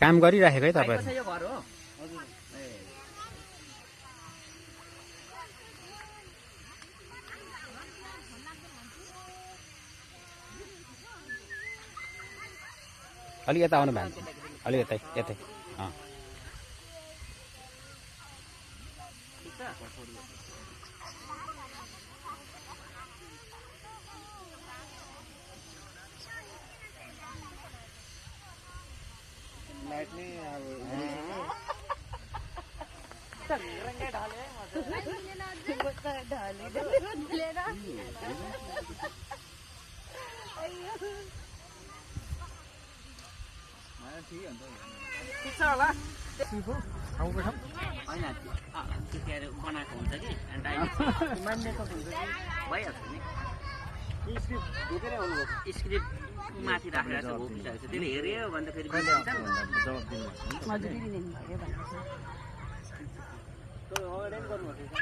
काम गरिराखेको है तपाईहरु? यो घर हो हजुर। ए अलि यता आउनु भएन, अलि यतै यतै। ठीक छ लाइट नै अब रंगे ढाले ठिक छ होला ठाउँको ठाउँ होइन त्यो के अरे बनाएको हुन्छ कि मान्यता हुन्छ कि भइहाल्छ नि स्क्रिप्ट ढुकेरै आउनुभयो स्क्रिप्ट माथि राखेर चाहिँ भोकिसकेको छ त्यसले हेऱ्यो भने त फेरि कहिले आउँछ भन्दा जवाब दिनुभएको हजुर दिनु भयो भनेको छ। अगाडि गर्नुभएको